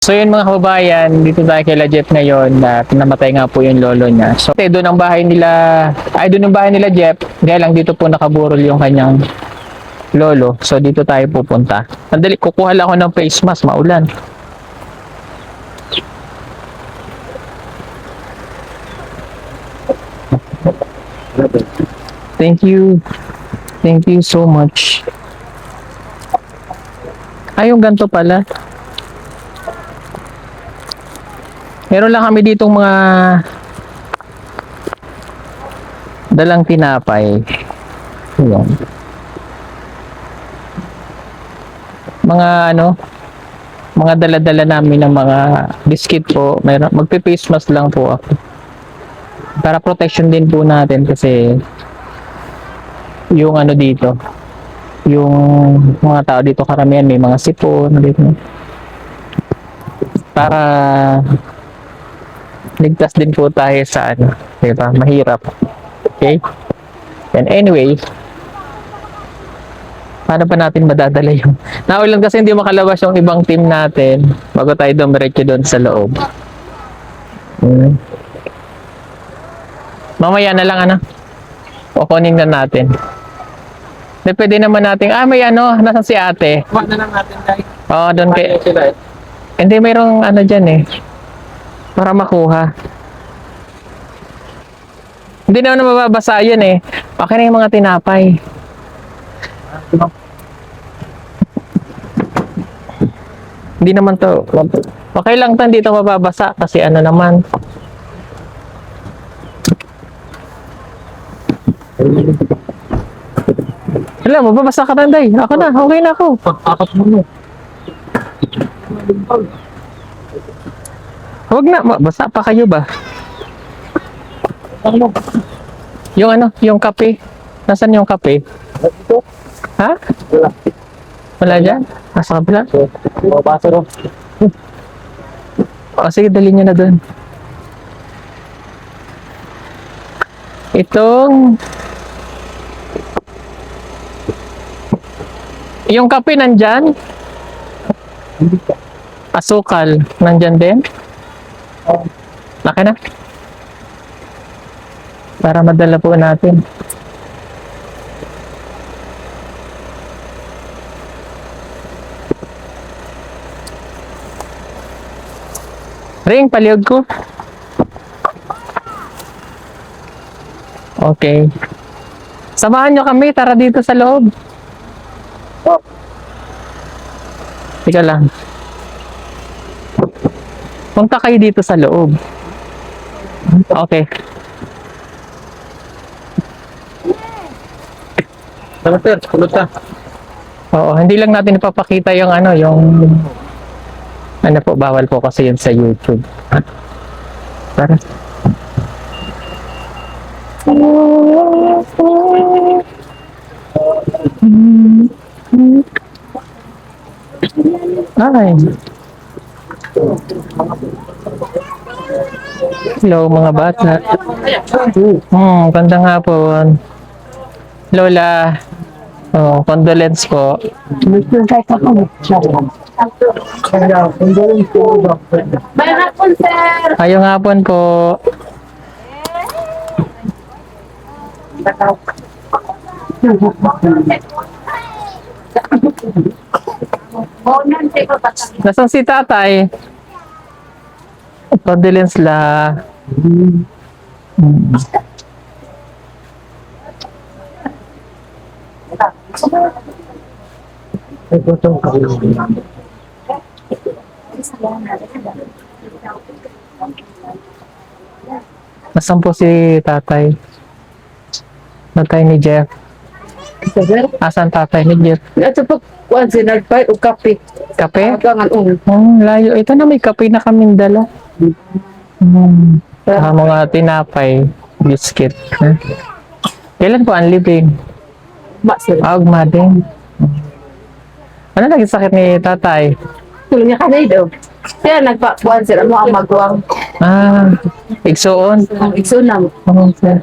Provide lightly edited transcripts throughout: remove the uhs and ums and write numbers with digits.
So yun mga kababayan, dito tayo kay Jeff ngayon na namatay nga po yung lolo niya. So doon ang bahay nila, doon ang bahay nila Jeff, kaya lang dito po nakaburol yung kanyang lolo. So dito tayo pupunta. Sandali, kukuha lang ako ng face mask, maulan. Thank you. Thank you so much. Yung ganito pala. Meron lang kami ditong mga dalang tinapay. Ayan. Mga mga dala-dala namin ng mga biscuit po. Magpe-face mask lang po ako. Para protection din po natin kasi yung dito, yung mga tao dito karamihan may mga sipon dito. Para ligtas din po tayo sa diba? Mahirap. Okay? And anyway, paano pa natin madadala yung naulan kasi hindi makalabas yung ibang team natin bago tayo dumiretso doon sa loob. Mamaya na lang o kunin na natin. Pwede naman natin may nasa si ate. Kuha na lang natin guys. Oo, doon kay hindi mayroong dyan para makuha. Hindi naman mababasa yan okay na yung mga tinapay. Hindi naman to. Okay lang to, hindi to mababasa kasi naman. Alam, mababasa ka tanday. Ako na, okay na ako. Pag-akat mo. Huwag na, basa pa kayo ba? Yung kape. Nasaan yung kape? Ito? Ha? Wala. Wala dyan? Nasa kabila? Mabasa ro. Sige, dali nyo na doon. Yung kape nandyan? Asukal, nandyan din? Laki na? Para madala po natin. Ring, palihog ko. Okay. Samahan nyo kami, tara dito sa loob. Teka lang. Punta kayo dito sa loob. Okay. Tara sir, kulot ka. Oo, hindi lang natin ipapakita yung po, bawal po kasi yun sa YouTube. Tara. Ay. Hello mga bata. Gandang hapon. Lola. Condolence po. May hapon, sir. Ayong hapon po. Nasaan si tatay? Condolence la. Nasaan po si tatay? Tatay ni Jeff. Asan tatay ni Jeff? Ito po, kuwan sinagpay o kape. Kape? Agangan Layo. Ito na, may kape na kaming dala. Mga tinapay, biscuit. Kailan po ang living? Sir. Ugma din. Ano naging sakit ni tatay? Tulong niya kanay daw. Kaya nagpa-kuwan sir, ano ang magwang. Igsoon. Ang iksunam. Sir.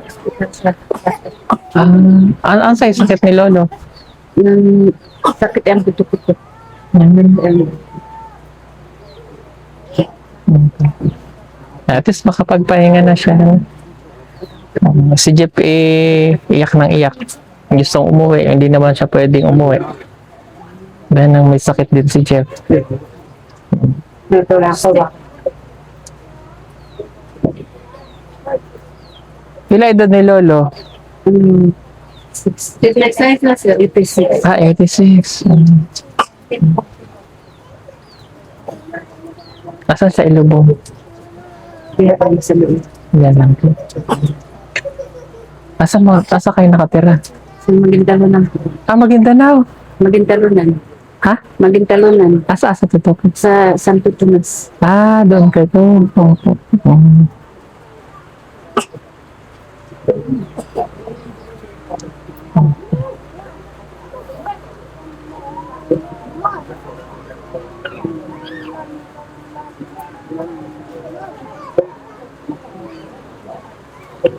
Ang sakit ni lolo? Sakit ang puto-puto. At least makapagpahinga na siya. Si Jeff iyak ng iyak. Gustong umuwi, hindi naman siya pwedeng umuwi. Dahil nang may sakit din si Jeff. Dito lang ako ba? Ilang edad ni Lolo? Next time na sir, 86. 86. Asan sa Ilubong? Kaya tayo sa loob. Yan lang po. Asa kayo nakatira? Sa Maguindalunan. Maguindanao. Maguindalunan. Ha? Maguindalunan. Asa to? Sa Santo Tomas. Doon ka to.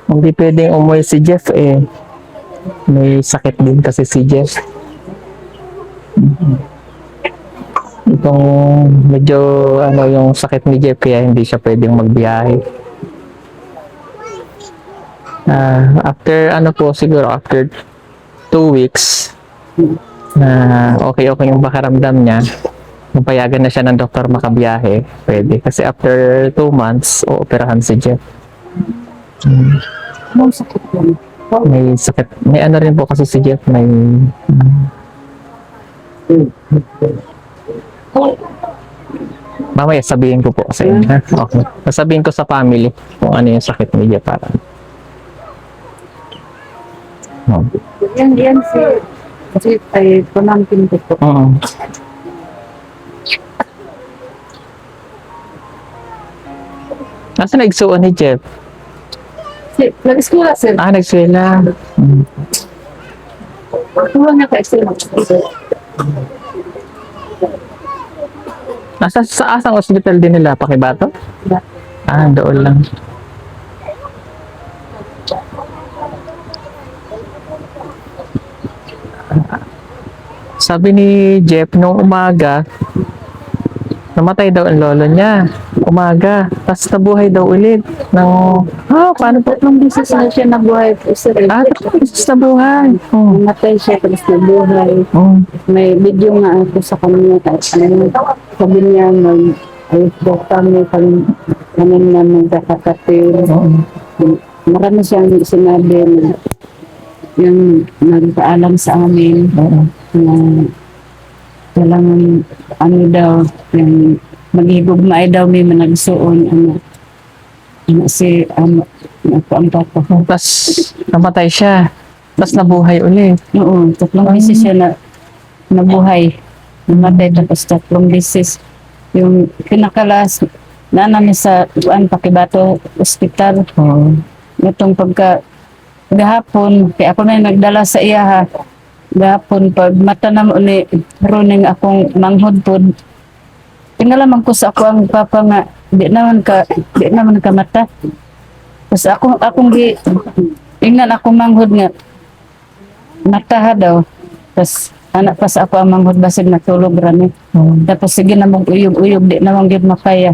Hindi pwedeng umuwi si Jeff may sakit din kasi si Jeff. Itong medyo yung sakit ni Jeff kaya hindi siya pwedeng magbiyahe. After siguro after 2 weeks na okay yung pakaramdam niya, mapayagan na siya ng doktor makabiyahe, pwede. Kasi after 2 months, ooperahan si Jeff. May sakit yan. May sakit. May rin po kasi si Jeff, may mamaya sabihin ko po sa inyo. Okay. Sasabihin ko sa family kung ano yung sakit ni Jeff para. Yan sir. Kasi ay pamangkin ko po. Oo. Nasaan nagsuon ni Jeff? Nag-eskwela sir. Nagswela. Tuwa na ka-eskwela. Sa asang hospital din nila, Pakibato? Doon lang. Sabi ni Jeff, nung umaga, namatay daw ang lolo niya. Umaga. Tapos nabuhay daw ulit. Paano po? Tatlong beses na siya nabuhay po sir. Tapos nabuhay. Namatay siya, tapos nabuhay. May video nga ako sa kanya. Sabi niya, ayos daw kami na magkakatid. Marami siyang sinabi na yung nagpaalam sa amin na kailangan daw yung maghigugma daw may managsuon si ang papa ko. Tapos namatay siya. Tapos nabuhay ulit. Oo, tatlong beses siya nabuhay. Namatay tapos tatlong beses. Yung pinakalas na namin sa Pakibato Hospital. Itong gahapon, kaya ako na nagdala sa iya ha. Gahapon, pag mata na mo ni runing akong manghudpod, tingalaman ko sa ako ang papa nga, di naman ka mata. Tapos akong ingnan akong manghud nga, mata ha daw. Tapos anak pa sa ako ang manghud basig natulog rami. Tapos sige na mong uyog-uyog, di na mong makaya.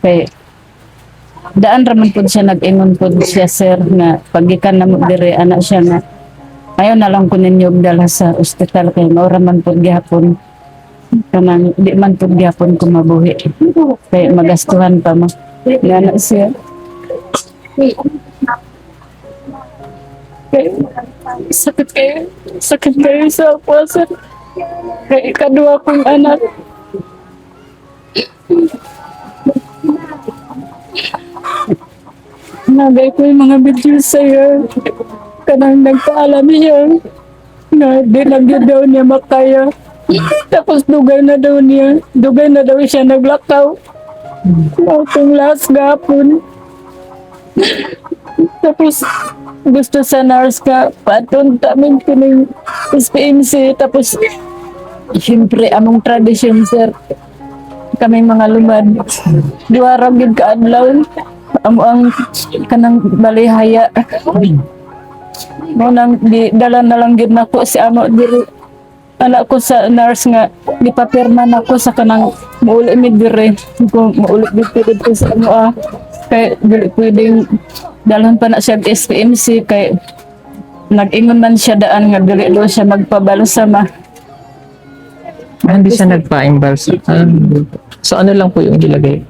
Kaya, daan raman po siya nag-ingon po siya sir na pagikan na mo dire anak siya na ayaw na lang ko ninyo dala sa ospital kaya mauraman po gihapon kanang di man po gihapon ko mabuhi kaya magastuhan pa mo na siya kaya sakit kayo sa ako sir kaya ikadua kong anak nagay ko yung mga video sa'yo. Kanang nagpaalam siya na di lang yun daw niya makaya. Tapos dugay na daw siya naglakaw. Itong last gapon. Tapos gusto sa nurse ka, patunta min ko ng SPMC. Tapos siyempre among tradisyon sir. Kaming mga lumad. Duwarang yun kaadlaw. Ang kanang balihaya mo nang di dala na lang gid nako si amo diri anak ko sa nurse nga gipapirma na ko sa kanang mauli mi dire kung mauli dito sa amo kay dili pwedeng dalhan pa na siya sa SPMC kay nag-ingon man siya daan nga dili daw siya magpabalsa ma. Hindi siya nagpa-imbalsa. So ano lang po yung ilagay?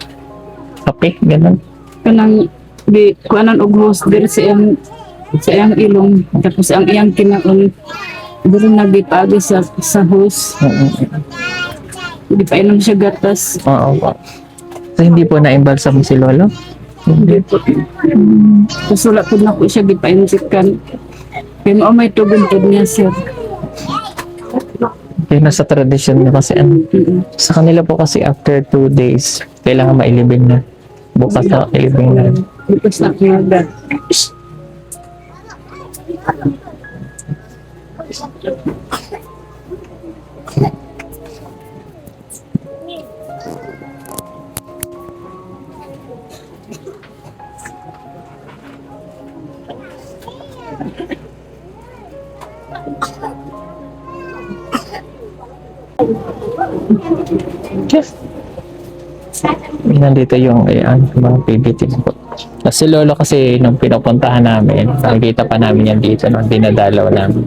Kape, ganun. Kanang di kuanan og host dire sa iyang ilong tapos ang iyang kinaon dire nagipagi sa host. Di pa inom siya gatas. Oo po. So hindi po na-imbalsa mo si Lolo? Hindi po. Tapos wala po na po siya gipainsikan. Kaya mo may tubig po niya sir. Yun nasa tradisyon niya kasi sa kanila po kasi after 2 days, kailangan mailibing na. Bukas na ilibing na. Bukas na kinagat. Yes. Nandito yung mga PBT po. Si Lolo kasi nung pinupuntahan namin, nakikita pa namin yan dito nung dinadalaw namin.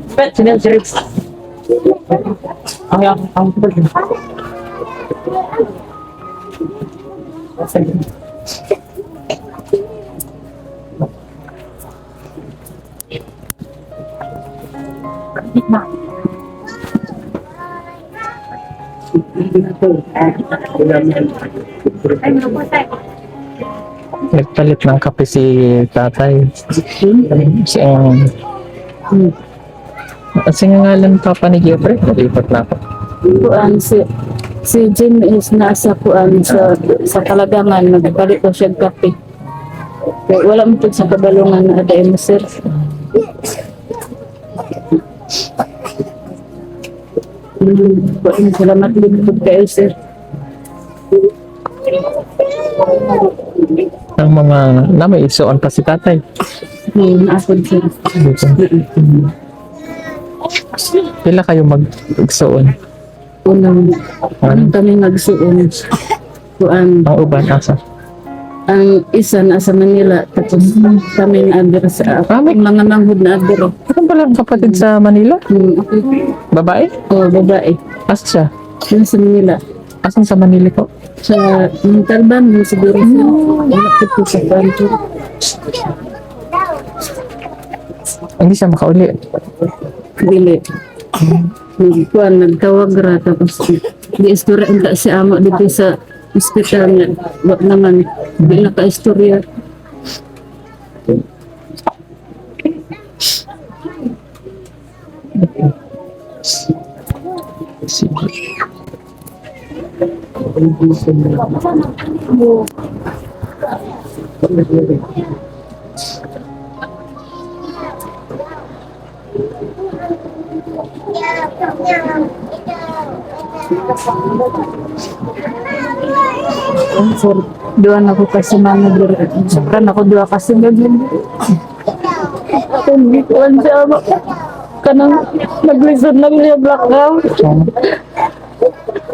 Nagpalit ng kape si tatay. Si kasi ngalan papa ni Jeffrey, nalipat na ako. Kuan si Jim is nasa kuan sa Talagangan nagpalit ko siya kape. Kaya wala mo po sa kabalungan na ada mo sir. Salamat din po kayo sir. Ang mga may isuon pa si tatay. Naasod sir. Pila kayo magsuon? Unang kami nagsuon. Kuan Ang uban asa? ang isa nasa Manila tapos kami na-adder sa mga manghud na-adder. Ano pala ang kapatid sa Manila? Babae? O babae. Asa siya? Nasa Manila. Asan sa Manila po? Sa Montalban, siguro siya. Malapit po sa kanto. Hindi siya makauli. Dili. Kuan nagtawag ra tapos di istorya unta si amo dito sa ospital niya. Wag naman di naka-istorya. Sir, doon ako kasi manager. Sobrang ako doon kasi gagawin. Hindi ko ang sama. Kanang nag-listen lang niya blackout.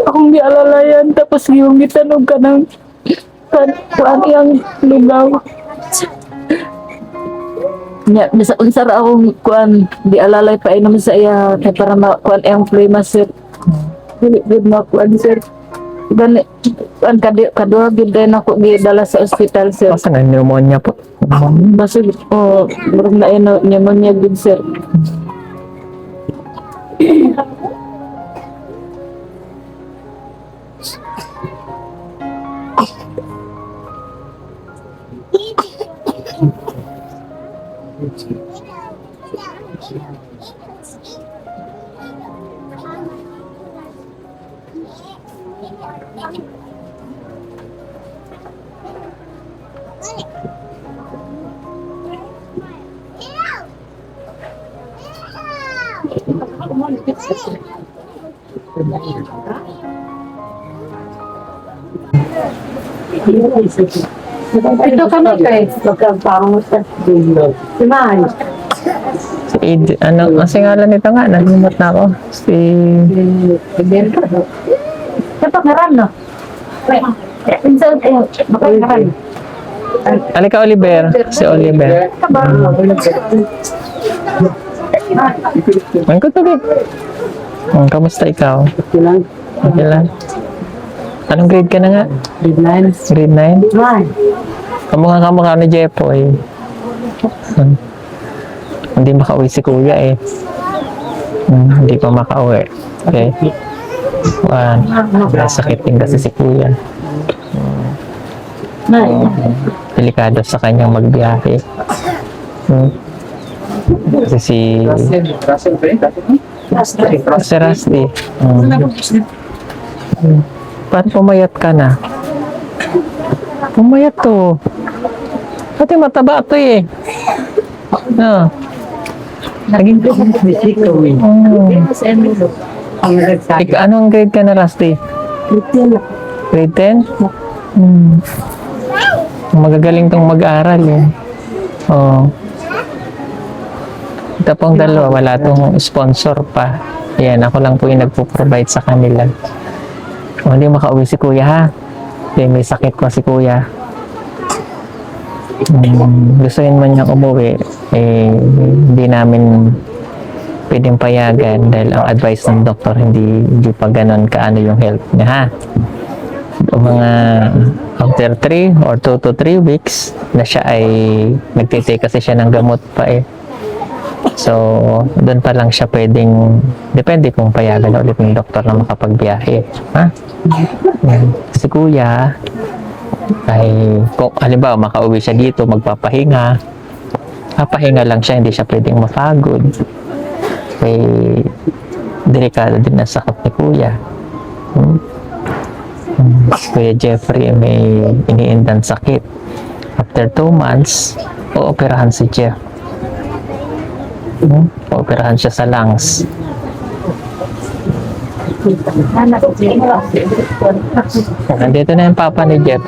Akong di alalayan. Tapos yung gitanog ka ng kuan iyang lugaw. Nya, bisa unsara akong kuan di alalay pa naman sa iya kay para kuan iyang flame sir. Dili gud na kuan sir. Gani kuan kadua gid din ako gidala sa ospital sir. Asa nga pneumonia po? Basig murag na pneumonia gid sir. Ito kami kay magkapangot sa si May. Si ano, ang singalan nito nga, nalimot na ako. Si, Dapat ngaran, no? Pinsan, bakit ngaran? alika Oliver, si Oliver. Ang kutubig. Kamusta ikaw? Okay lang. Okay lang. Anong grade ka na nga? Grade 9. Grade 9? Kamukha ni Jepoy. Hindi makauwi si kuya eh. Hindi pa makauwi. Okay. Nasakit din kasi si kuya. Delikado sa kanyang magbiyahe. Kasi si Rusty. Paano pumayat ka na? Pumayat to. Pati mataba to eh. No. Naging anong grade ka na, Rusty? Grade 10? Magagaling tong mag-aral eh. Oh. Ito pong dalawa, wala tong sponsor pa. Yan, ako lang po yung nagpo-provide sa kanila. Kung hindi makauwi si kuya ha. May sakit ko si kuya. Gustuin man niyang umuwi, hindi namin pwedeng payagan dahil ang advice ng doktor hindi pa ganun kaano yung health niya ha. Mga after 3 or 2 to 3 weeks na siya ay nagtitake kasi siya ng gamot pa eh. So, doon pa lang siya pwedeng, depende kung payagan na ulit ng doktor na makapagbiyahe. Ha? Si kuya, ay, kung halimbawa makauwi siya dito, magpapahinga, papahinga lang siya, hindi siya pwedeng mapagod. Delikado din ang sakit ni kuya. Kuya Jeffrey may iniindang sakit. After 2 months, ooperahan si Jeff. Ooperahan siya sa lungs. Nandito na yung papa ni Jeff.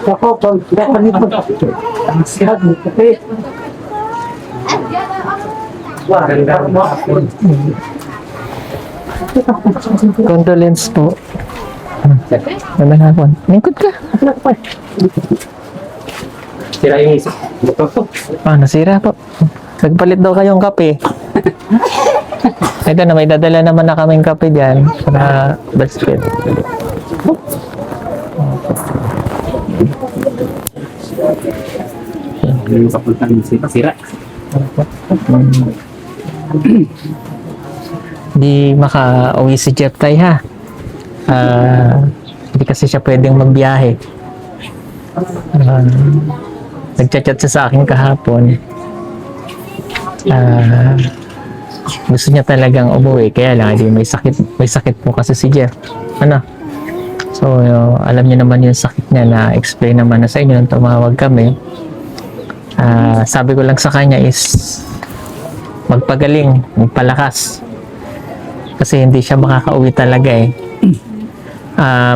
Ako, pag ang sirap mo kape. Condolence po. Naman hapon. Lingkod ka. Sira yung isip. Nasira po. Nagpalit daw kayong kape. Ito na, may dadala naman na kaming kape dyan. Para basket. Yung kapuntan yung sira. Hindi makauwi si Jeff Tay ha. Hindi kasi siya pwedeng magbiyahe. Nagchat-chat siya sa akin kahapon. Gusto niya talagang umuwi, kaya lang hindi may sakit po kasi si Jeff. So alam niyo naman yung sakit niya, na explain naman na sa inyo nung tumawag kami. Sabi ko lang sa kanya is magpagaling, magpalakas, kasi hindi siya makakauwi talaga eh.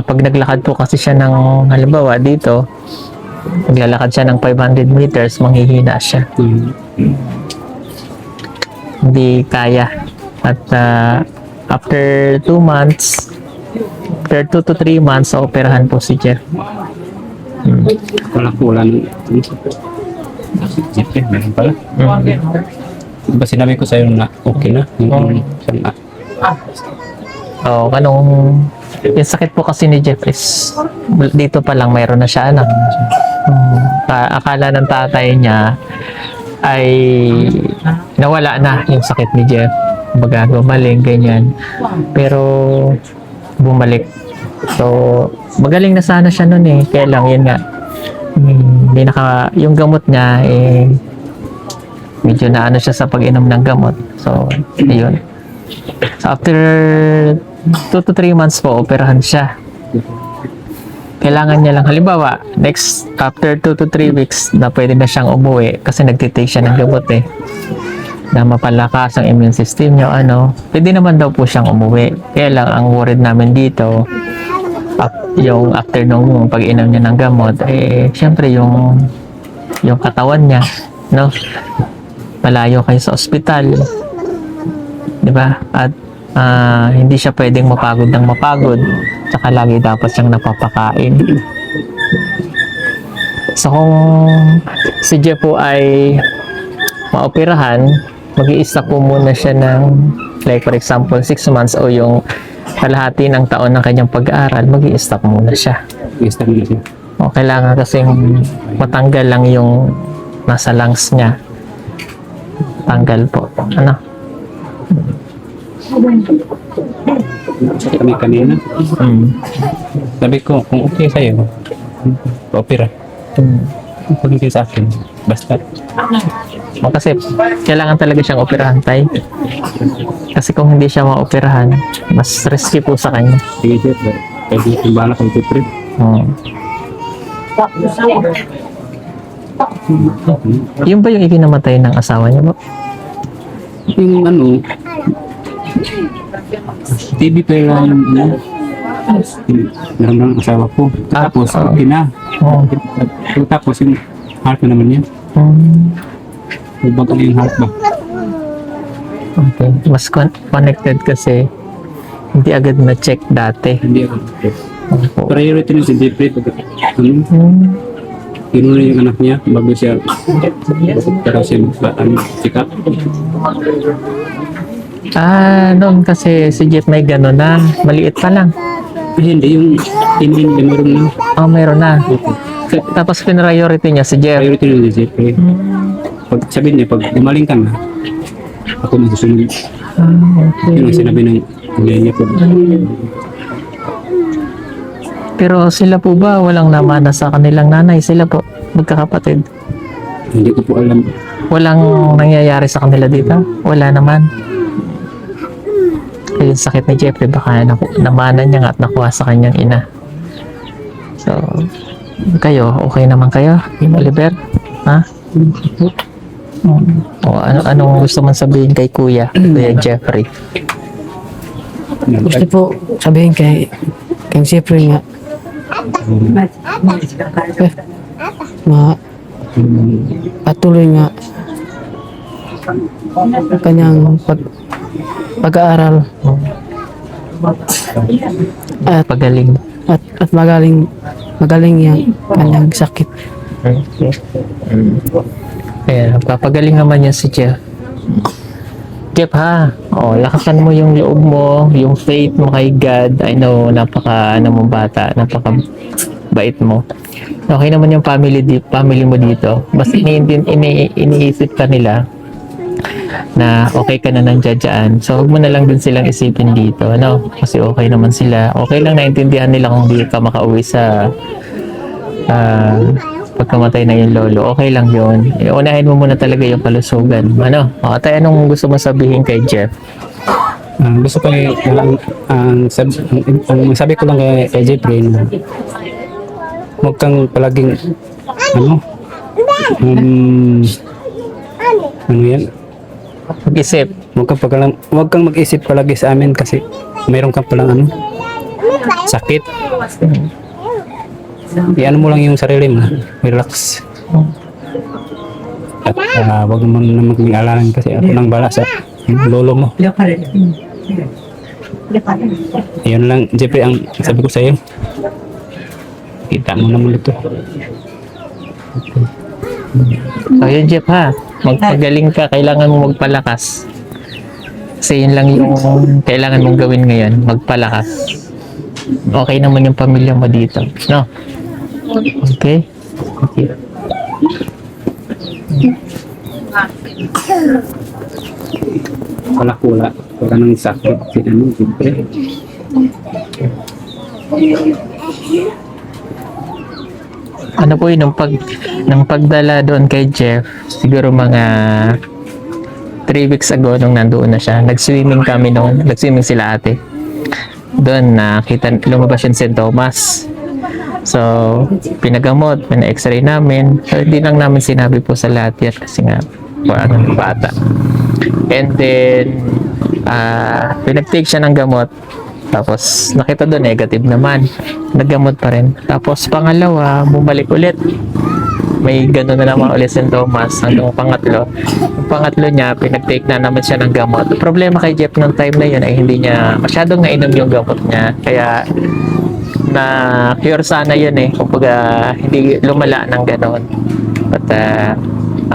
Pag naglakad po kasi siya ng, halimbawa dito, naglalakad siya ng 500 meters, manghihina siya. Hindi kaya. At after 2 months, after 2 to 3 months, operahan po si Jeff. Kulang-kulang. Siyempre, meron pala. Diba sinabi ko sa'yo na okay na? Yung sakit po kasi ni Jeff is dito pa lang mayroon na siya anak. Akala ng tatay niya ay nawala na yung sakit ni Jeff. Baga gumaling, ganyan. Pero bumalik. So, magaling na sana siya nun eh. Kaya lang, yun nga. Yung gamot niya medyo na siya sa pag-inom ng gamot. So, ayun. So, after 2 to 3 months po, operahan siya. Kailangan niya lang, halimbawa, after 2 to 3 weeks, na pwede na siyang umuwi kasi nagtitake siya ng gamot eh. Na mapalakas ang immune system niyo, pwede naman daw po siyang umuwi. Kaya lang, ang worried namin dito, yung after nung pag-inom niya ng gamot, syempre yung katawan niya, no? Malayo kayo sa ospital, di ba? At hindi siya pwedeng mapagod ng mapagod, tsaka lagi dapat siyang napapakain. So kung si Jeff po ay maoperahan, mag-i-stop po muna siya ng, like for example, 6 months o yung kalahati ng taon ng kanyang pag-aaral, mag-i-stop muna siya. I-stop na siya. O kailangan kasing matanggal lang yung nasa lungs niya. Tanggal po. Ano? Kami kanina. Sabi ko, kung okay sa'yo, opera. Kung hindi sa akin, basta. O kasi kailangan talaga siyang operahan tayo. Kasi kung hindi siya maoperahan, mas risky po sa kanya. Sige, sir. Pwede yung bala kang trip. Yung ba yung ikinamatay ng asawa niya po? Yung ano, TV pa yung naramdaman ng asawa ko. Tapos, okay na. Tapos, yung heart na naman niya. Bago yung heart ba? Okay. Mas connected kasi hindi agad na-check dati. Hindi ako. Opo. Priority na si Jeffrey. Inuna yung anak niya bago siya pero siya check up. Noon kasi si Jeff may gano'n na. Maliit pa lang. Hindi, yung tinin meron na. Meron na. Tapos priority niya si Jeff. Priority na si Jeffrey. Pag sabihin niya, pag gumaling ka na, ako na susunod. Okay. Yun ang sinabi ng niya po. Pero sila po ba walang namana sa kanilang nanay? Sila po, magkakapatid. Hindi ko po alam. Walang nangyayari sa kanila dito? Wala naman. Kaya yung sakit ni Jeffrey, baka namana niya nga at nakuha sa kanyang ina. So, kayo, okay naman kayo, Oliver? Ha? Anong gusto man sabihin kay Kuya Jeffrey? Gusto po sabihin kay Jeffrey nga patuloy nga kanyang pag-aaral at Pagaling. at magaling yung kanyang sakit. Kaya, papagaling naman yan si Jeff. Jeff ha, lakasan mo yung loob mo, yung faith mo kay God. I know, napaka bata, napaka bait mo. Okay naman yung family mo dito. Basta iniisip ka nila na okay ka na nandiyan. So, huwag mo na lang din silang isipin dito, ano? Kasi okay naman sila. Okay lang naintindihan nila kung di ka makauwi sa pagkamatay na yung lolo. Okay lang yun. Unahin mo muna talaga yung kalusugan. Ano? Tayo, anong gusto mo sabihin kay Jeff? Gusto ko ang sabi ko lang kay Jeffrey na huwag kang palaging ano yan? Mag-isip. Huwag kang mag-isip palagi sa amin kasi mayroon kang palang sakit. Iano mo lang yung sarili mo. Relax. At wag mo naman kaming alalan kasi ako nang bala sa lolo mo. Ayun lang, Jeffrey, ang sabi ko sa iyo. Kita mo naman ito. Ayun, Jeff ha. Magpagaling ka. Kailangan mo magpalakas. Kasi yun lang yung kailangan mong gawin ngayon. Magpalakas. Okay naman yung pamilya mo dito. No? Okay? Okay. Wala nang sakit. Jeffrey. Ano po yun, nung pagdala doon kay Jeff, siguro mga 3 weeks ago nung nandoon na siya, nag-swimming kami noon, nag-swimming sila ate. Doon nakita, lumabas yung St. Thomas. So, pinagamot, pina-x-ray namin. So, hindi lang namin sinabi po sa lahat yan kasi nga, bata. And then, pinag-take siya ng gamot. Tapos nakita doon negative naman. Naggamot pa rin. Tapos pangalawa, bumalik ulit. May gano'n na naman ulit St. Thomas hanggang pangatlo. Yung pangatlo niya, pinag-take na naman siya ng gamot. Problema kay Jeff nung time na yun ay hindi niya masyadong nainom yung gamot niya. Kaya na cure sana yun eh. Kumbaga hindi lumala ng gano'n. At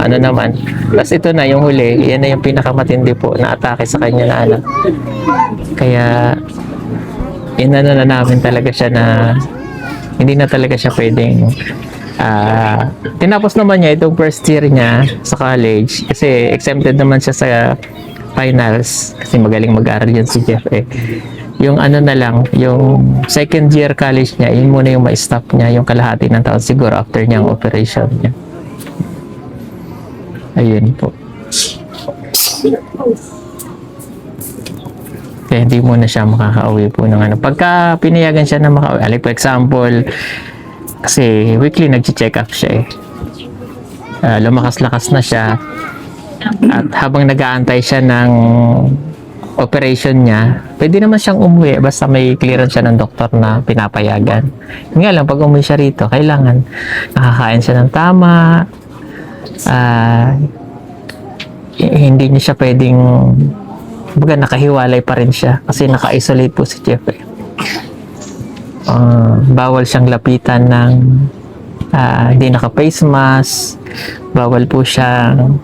ano naman. Tapos ito na yung huli. Yan na yung pinakamatindi po na atake sa kanya na anak. Kaya inano na namin talaga siya na hindi na talaga siya pwedeng tinapos naman niya itong first year niya sa college kasi exempted naman siya sa finals kasi magaling mag-aral yan si Jeff eh. Yung ano na lang, yung second year college niya, yun muna yung ma-stop niya yung kalahati ng taon siguro after niyang operation niya. Ayun po. Kaya hindi muna siya makakauwi po ng ano. Pagka pinayagan siya na makauwi, like for example, kasi weekly nag-check up siya eh. Lumakas-lakas na siya. At habang nag-aantay siya ng operation niya, pwede naman siyang umuwi basta may clearance siya ng doktor na pinapayagan. Yun nga lang, pag umuwi siya rito, kailangan nakakain siya ng tama. Hindi niya siya pwedeng nakahiwalay pa rin siya kasi naka-isolate po si Jeff eh. Bawal siyang lapitan ng hindi naka-face mask, bawal po siyang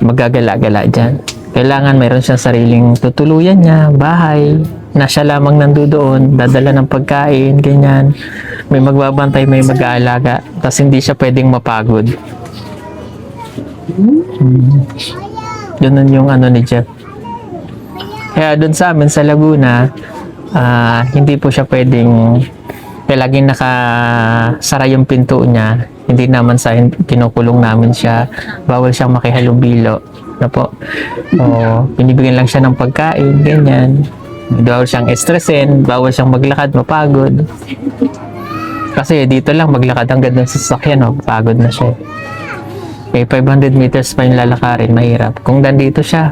magagala-gala dyan. Kailangan mayroon siyang sariling tutuluyan niya, bahay, na siya lamang nandoon, dadala ng pagkain, ganyan. May magbabantay, may mag-aalaga, tapos hindi siya pwedeng mapagod. Ganun yung ano ni Jeff. Kaya doon sa amin sa Laguna, hindi po siya pwedeng laging nakasara yung pinto niya. Hindi naman sa kinukulong namin siya. Bawal siyang makihalubilo. Na po. Binibigyan lang siya ng pagkain, ganyan. Bawal siyang estresin, bawal siyang maglakad, mapagod. Kasi dito lang maglakad hanggang doon sa sasakyan, pagod na siya. May 500 meters pa yung lalakarin, mahirap. Kung nandito siya,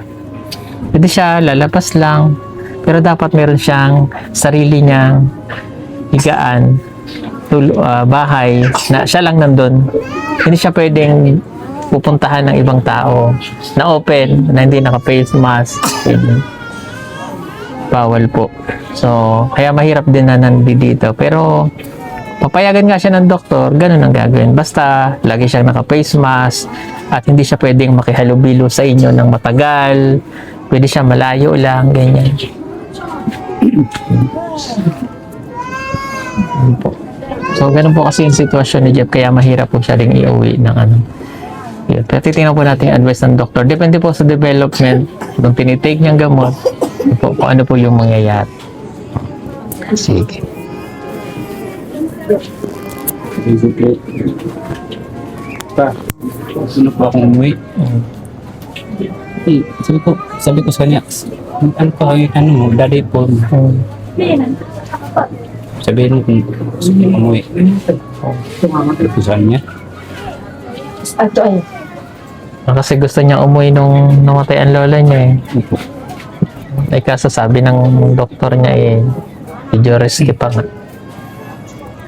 pwede siya, lalapas lang. Pero dapat meron siyang sarili niyang higaan, bahay, na siya lang nandun. Hindi siya pwedeng pupuntahan ng ibang tao na open, na hindi naka-face mask. Bawal po. So, kaya mahirap din na nandito. Pero, papayagan nga siya ng doktor, ganun ang gagawin. Basta, lagi siyang naka-face mask at hindi siya pwedeng makihalubilo sa inyo ng matagal. Pwede siya malayo lang, ganyan. So, ganun po kasi yung sitwasyon ni Jeff, kaya mahirap po siya rin iuwi ng ano. Yun. Pero titingnan po natin yung advice ng doktor. Depende po sa development, kung tinitake niyang gamot, kung ano po yung mangyayari. Sige. Pa, sino po akong umuwi? Sabi ko sa kanya, ano pa kayo, daddy po. Sabihin mo kung gusto niya umuwi. Sabi ko sa kanya. Kasi gusto niya umuwi nung namatay ang lola niya eh. Ay kaso sabi ng doktor niya medyo risky pa nga.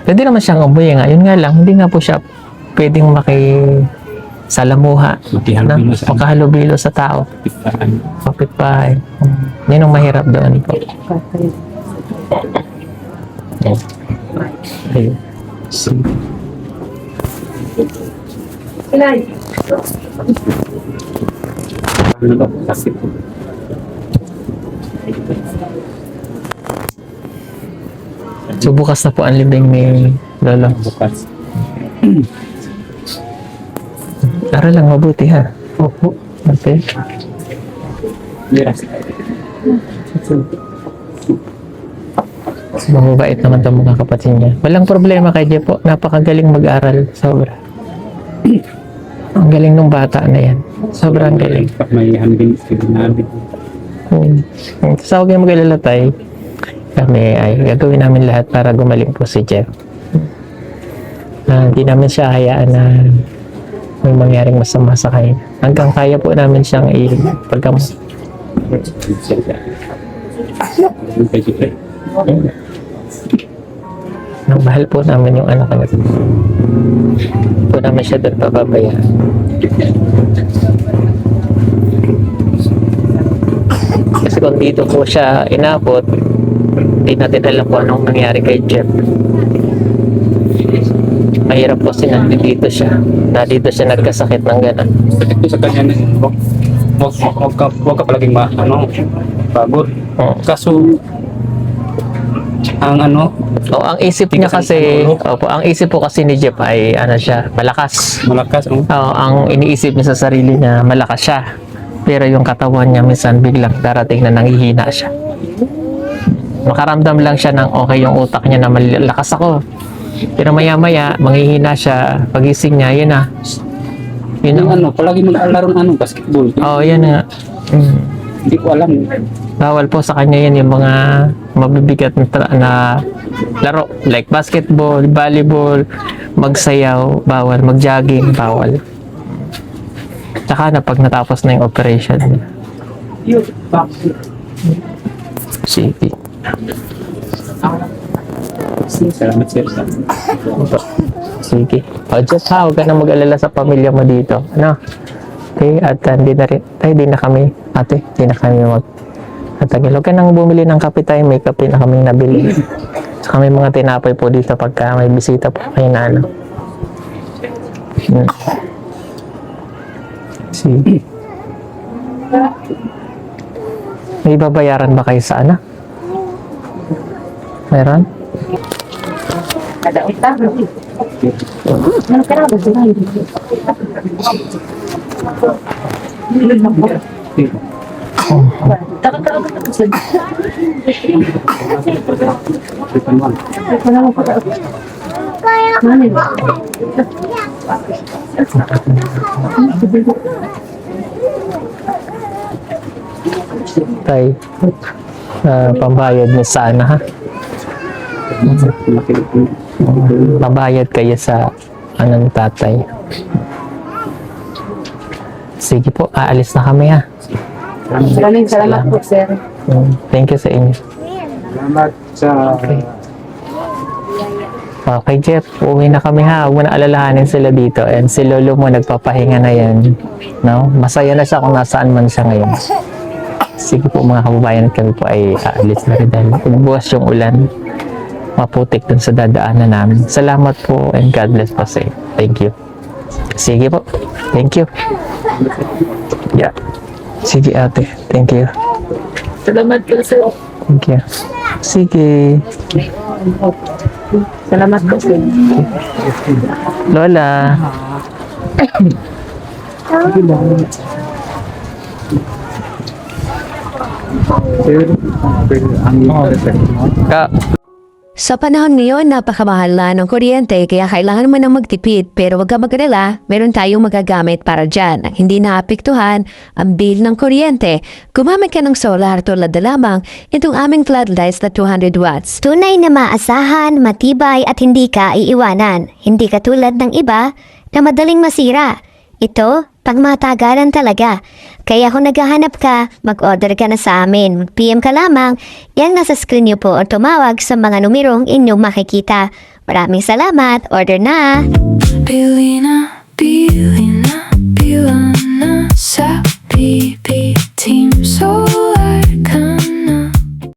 Pwede naman siyang umuwi nga. Yun nga lang, hindi nga po siya pwedeng makisalamuha. Makahalubilo sa tao. Kapitbahay. Yun ang mahirap doon po. Ayun. So bukas na po ang libing ni Lolo. Bukas. Aral lang mabuti ha. Opo. Okay. Yes. Mababait naman itong mga kapatid niya. Walang problema kay Jeff po. Napakagaling mag-aral. Sobra. Ang galing ng bata na yan. Sobrang galing. May hambing namin. Sa huwag niya mag-alala tayo. Kami ay gagawin namin lahat para gumaling po si Jeff. Hindi namin siya hayaan na may mangyaring masama sa kanya. Hanggang kaya po namin siyang ipagkamot. Mahal po namin yung anak natin. Hindi po namin siya doon pababayaan. Kasi kung dito po siya inabot, hindi natin alam kung anong nangyari kay Jeff. Mahirap po kasi nandito siya. Dito siya nagkasakit ng gano'n. Sakit ko sa kanya na huwag ka palaging pagod. Oo. Kaso, ang Ang isip niya kasi, ang isip po kasi ni Jeff ay siya, malakas. malakas. Ang iniisip niya sa sarili niya, malakas siya. Pero yung katawan niya minsan biglang darating na nanghihina siya. Makaramdam lang siya ng okay yung utak niya na malakas ako. Pero maya-maya, manghihina siya. Pagising niya, yun na. Yun Yung na. palagi mag-alaro basketball. Yan nga. Hindi ko alam. Bawal po sa kanya yan yung mga mabibigat na laro. Like basketball, volleyball, magsayaw, bawal. Mag-jogging, bawal. Tsaka na pag natapos na yung operation niya. Sige. Salamat sir. Sige. Just huwag ka na mag-alala sa pamilya mo dito. Ano? Okay, at hindi na rin, hindi na kami, ate, hindi na kami magtatagil. Huwag ka nang bumili ng kape tayo, may kape na kaming nabili. Saka may mga tinapay po dito pagka may bisita po kayo na ano. Sige. May babayaran ba kayo sa ano? Meron? Kada utang. Tay, pambayad niyo sana ha? Mabayad kayo sa ni tatay. Sige po, aalis na kami ha. Maraming salamat po, sir. Thank you sa inyo. Salamat sa... Okay, Jeff, uwi na kami ha. Huwag mo na alalahanin sila dito. And si Lolo mo nagpapahinga na yan. No? Masaya na siya kung nasaan man siya ngayon. Sige po mga kababayan, kami po ay aalis na rin dahil buwas yung ulan. Maputik dun sa dadaanan namin. Salamat po and God bless po sa inyo. Thank you. Sige po. Thank you. Yeah. Sige ate. Thank you. Salamat po, sir. Thank you. Sige. Salamat po, sir. Lola. Ka. Sa panahon ngayon, napakamahal na ng kuryente kaya kailangan mo nang magtipid pero wag ka mag-alala, meron tayong magagamit para dyan. Ang hindi naapektuhan ang bill ng kuryente. Gumamit ka ng solar tulad na lamang itong aming floodlights na 200 watts. Tunay na maasahan, matibay at hindi ka iiwanan. Hindi katulad ng iba na madaling masira. Ito, pagmatagalan talaga. Kaya kung naghahanap ka, mag-order ka na sa amin. Mag-PM ka lamang, yan nasa screen niyo po o tumawag sa mga numerong inyong makikita. Maraming salamat, order na! Bilina, bilina, bilana, sa pipi.